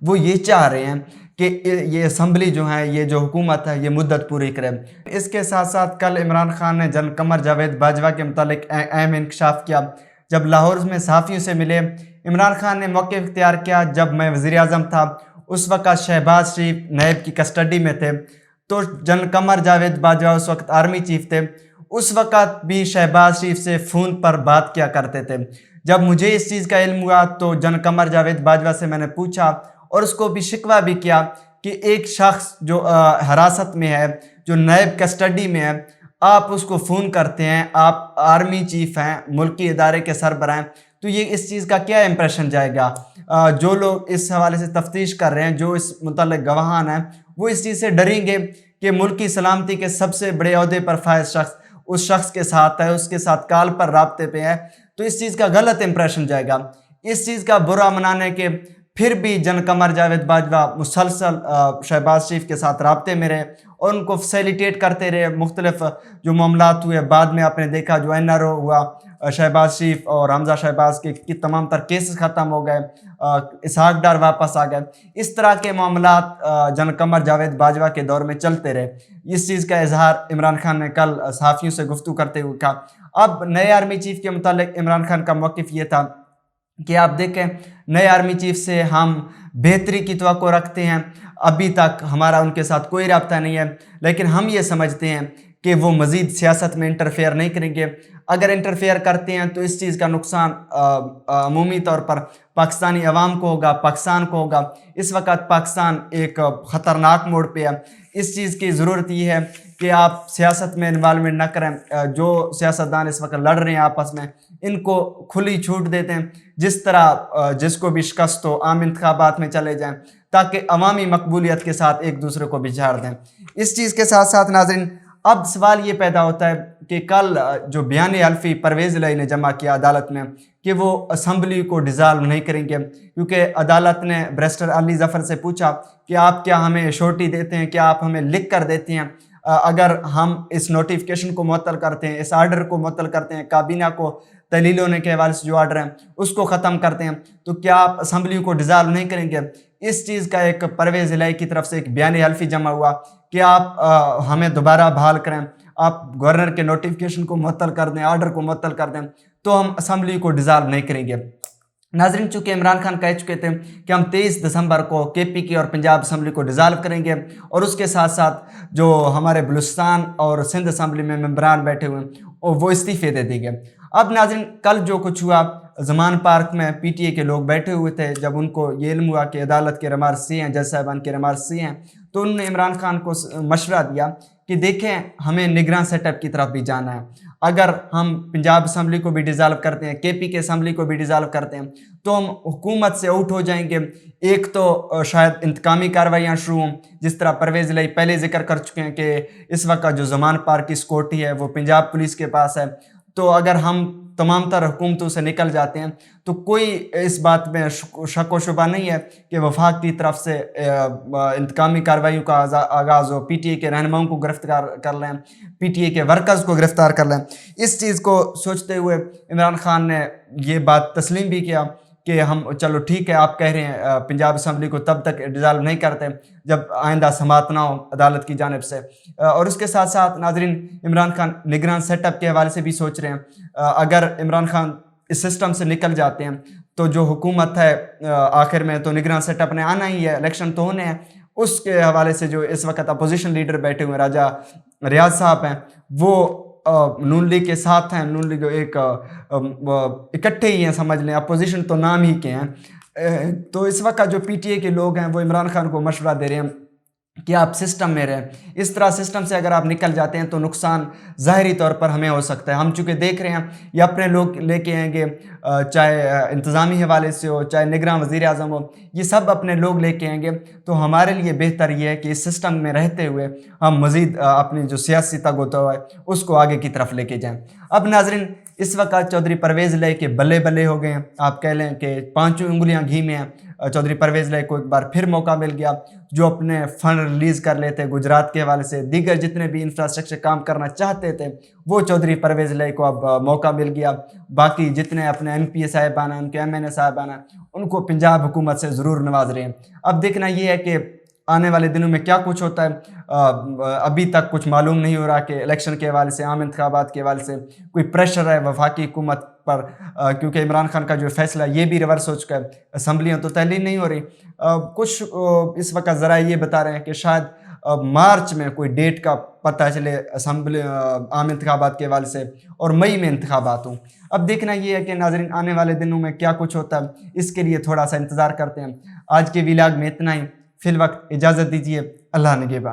وہ یہ چاہ رہے ہیں کہ یہ اسمبلی جو ہے، یہ جو حکومت ہے، یہ مدت پوری کرے۔ اس کے ساتھ ساتھ کل عمران خان نے جنرل قمر جاوید باجوہ کے متعلق اہم انکشاف کیا۔ جب لاہور میں صحافیوں سے ملے، عمران خان نے موقع اختیار کیا، جب میں وزیر اعظم تھا اس وقت شہباز شریف نیب کی کسٹڈی میں تھے، تو جنرل قمر جاوید باجوہ اس وقت آرمی چیف تھے، اس وقت بھی شہباز شریف سے فون پر بات کیا کرتے تھے۔ جب مجھے اس چیز کا علم ہوا تو جنرل قمر جاوید باجوہ سے میں نے پوچھا اور اس کو بھی شکوہ بھی کیا کہ ایک شخص جو حراست میں ہے، جو نیب کسٹڈی میں ہے، آپ اس کو فون کرتے ہیں، آپ آرمی چیف ہیں، ملکی ادارے کے سربراہ ہیں، تو یہ اس چیز کا کیا امپریشن جائے گا؟ جو لوگ اس حوالے سے تفتیش کر رہے ہیں، جو اس متعلق گواہان ہیں، وہ اس چیز سے ڈریں گے کہ ملکی سلامتی کے سب سے بڑے عہدے پر فائز شخص اس شخص کے ساتھ ہے، اس کے ساتھ کال پر رابطے پہ ہے، تو اس چیز کا غلط امپریشن جائے گا۔ اس چیز کا برا منانے کے پھر بھی جنرل قمر جاوید باجوہ مسلسل شہباز شریف کے ساتھ رابطے میں رہے اور ان کو فیسیلیٹیٹ کرتے رہے۔ مختلف جو معاملات ہوئے، بعد میں آپ نے دیکھا جو NRO ہوا، شہباز شریف اور حمزہ شہباز کے تمام تر کیسز ختم ہو گئے، اسحاق ڈار واپس آ گئے۔ اس طرح کے معاملات جنرل قمر جاوید باجوہ کے دور میں چلتے رہے۔ اس چیز کا اظہار عمران خان نے کل صحافیوں سے گفتگو کرتے ہوئے کہا۔ اب نئے آرمی چیف کے متعلق عمران خان کا موقف یہ تھا کہ آپ دیکھیں، نئے آرمی چیف سے ہم بہتری کی توقع رکھتے ہیں، ابھی تک ہمارا ان کے ساتھ کوئی رابطہ نہیں ہے، لیکن ہم یہ سمجھتے ہیں کہ وہ مزید سیاست میں انٹرفیئر نہیں کریں گے۔ اگر انٹرفیئر کرتے ہیں تو اس چیز کا نقصان عمومی طور پر پاکستانی عوام کو ہوگا، پاکستان کو ہوگا۔ اس وقت پاکستان ایک خطرناک موڑ پہ ہے۔ اس چیز کی ضرورت یہ ہے کہ آپ سیاست میں انوالومنٹ نہ کریں۔ جو سیاستدان اس وقت لڑ رہے ہیں آپس میں، ان کو کھلی چھوٹ دیتے ہیں، جس طرح جس کو بھی شکست ہو عام انتخابات میں چلے جائیں، تاکہ عوامی مقبولیت کے ساتھ ایک دوسرے کو بچھاڑ دیں۔ اس چیز کے ساتھ ساتھ ناظرین، اب سوال یہ پیدا ہوتا ہے کہ کل جو بیان حلفی پرویز الہی نے جمع کیا عدالت میں کہ وہ اسمبلی کو ڈیزالو نہیں کریں گے، کیونکہ عدالت نے بیرسٹر علی ظفر سے پوچھا کہ آپ کیا ہمیں ایشورٹی دیتے ہیں، کیا آپ ہمیں لکھ کر دیتے ہیں اگر ہم اس نوٹیفیکیشن کو معطل کرتے ہیں، اس آرڈر کو معطل کرتے ہیں، کابینہ کو تحلیل ہونے کے حوالے سے جو آرڈر ہیں اس کو ختم کرتے ہیں، تو کیا آپ اسمبلی کو ڈیزالو نہیں کریں گے؟ اس چیز کا ایک پرویز الہی کی طرف سے ایک بیان حلفی جمع ہوا کہ آپ ہمیں دوبارہ بحال کریں، آپ گورنر کے نوٹیفیکیشن کو معطل کر دیں، آرڈر کو معطل کر دیں، تو ہم اسمبلی کو ڈیزالو نہیں کریں گے۔ ناظرین، چونکہ عمران خان کہہ چکے تھے کہ ہم 23 دسمبر کو KPK اور پنجاب اسمبلی کو ڈیزالو کریں گے، اور اس کے ساتھ ساتھ جو ہمارے بلوچستان اور سندھ اسمبلی میں ممبران بیٹھے ہوئے ہیں وہ استعفے دے دی گئے۔ اب ناظرین، کل جو کچھ ہوا، زمان پارک میں PTI کے لوگ بیٹھے ہوئے تھے، جب ان کو یہ علم ہوا کہ عدالت کے ریمارکس یہ ہیں، جج صاحبان کے ریمارکس یہ ہیں، تو انہوں نے عمران خان کو مشورہ دیا کہ دیکھیں ہمیں نگراں سیٹ اپ کی طرف بھی جانا ہے۔ اگر ہم پنجاب اسمبلی کو بھی ڈیزالو کرتے ہیں، KPK اسمبلی کو بھی ڈیزالو کرتے ہیں، تو ہم حکومت سے آؤٹ ہو جائیں گے۔ ایک تو شاید انتقامی کارروائیاں شروع ہوں، جس طرح پرویز الہی پہلے ذکر کر چکے ہیں کہ اس وقت جو زمان پارک کی سیکورٹی ہے وہ پنجاب پولیس کے پاس ہے، تو اگر ہم تمام تر حکومتوں سے نکل جاتے ہیں تو کوئی اس بات میں شک و شبہ نہیں ہے کہ وفاق کی طرف سے انتقامی کارروائیوں کا آغاز ہو، PTI کے رہنماؤں کو گرفتار کر لیں، PTI کے ورکرز کو گرفتار کر لیں۔ اس چیز کو سوچتے ہوئے عمران خان نے یہ بات تسلیم بھی کیا کہ ہم چلو ٹھیک ہے، آپ کہہ رہے ہیں پنجاب اسمبلی کو تب تک ڈیزالو نہیں کرتے جب آئندہ سماعت نہ ہو عدالت کی جانب سے۔ اور اس کے ساتھ ساتھ ناظرین، عمران خان نگران سیٹ اپ کے حوالے سے بھی سوچ رہے ہیں۔ اگر عمران خان اس سسٹم سے نکل جاتے ہیں تو جو حکومت ہے آخر میں تو نگران سیٹ اپ نے آنا ہی ہے، الیکشن تو ہونے ہیں۔ اس کے حوالے سے جو اس وقت اپوزیشن لیڈر بیٹھے ہوئے راجہ ریاض صاحب ہیں، وہ نون لیگ کے ساتھ ہیں، نون لیگ ایک اکٹھے ہی ہیں، سمجھ لیں اپوزیشن تو نام ہی کے ہیں۔ تو اس وقت جو PTI کے لوگ ہیں وہ عمران خان کو مشورہ دے رہے ہیں کہ آپ سسٹم میں رہیں، اس طرح سسٹم سے اگر آپ نکل جاتے ہیں تو نقصان ظاہری طور پر ہمیں ہو سکتا ہے۔ ہم چونکہ دیکھ رہے ہیں یہ اپنے لوگ لے کے آئیں گے، چاہے انتظامی حوالے سے ہو، چاہے نگراں وزیر اعظم ہو، یہ سب اپنے لوگ لے کے آئیں گے، تو ہمارے لیے بہتر یہ ہے کہ اس سسٹم میں رہتے ہوئے ہم مزید اپنی جو سیاسی تگ و دو ہے اس کو آگے کی طرف لے کے جائیں۔ اب ناظرین، اس وقت چودھری پرویز لے کے بلے بلے ہو گئے ہیں، آپ کہہ لیں کہ پانچوں انگلیاں گھی میں ہیں۔ چودھری پرویز لے کو ایک بار پھر موقع مل گیا، جو اپنے فنڈ ریلیز کر لیتے گجرات کے حوالے سے، دیگر جتنے بھی انفراسٹرکچر کام کرنا چاہتے تھے وہ چودھری پرویز لے کو اب موقع مل گیا۔ باقی جتنے اپنے ایم پی اے صاحبان ہیں، ان کے ایم این اے صاحبان ہیں، ان کو پنجاب حکومت سے ضرور نواز رہے ہیں۔ اب دیکھنا یہ ہے کہ آنے والے دنوں میں کیا کچھ ہوتا ہے۔ ابھی تک کچھ معلوم نہیں ہو رہا کہ الیکشن کے حوالے سے، عام انتخابات کے حوالے سے کوئی پریشر ہے وفاقی حکومت پر، کیونکہ عمران خان کا جو فیصلہ یہ بھی ریورس ہو چکا ہے، اسمبلیاں تو تحلیل نہیں ہو رہی۔ کچھ اس وقت ذرائع یہ بتا رہے ہیں کہ شاید مارچ میں کوئی ڈیٹ کا پتہ چلے اسمبلی عام انتخابات کے حوالے سے، اور مئی میں انتخابات ہوں۔ اب دیکھنا یہ ہے کہ ناظرین آنے والے دنوں میں کیا کچھ ہوتا ہے، اس کے لیے تھوڑا سا انتظار کرتے ہیں۔ آج کے ویلاگ میں اتنا ہی، فی الوقت اجازت دیجیے، اللہ نگہبان۔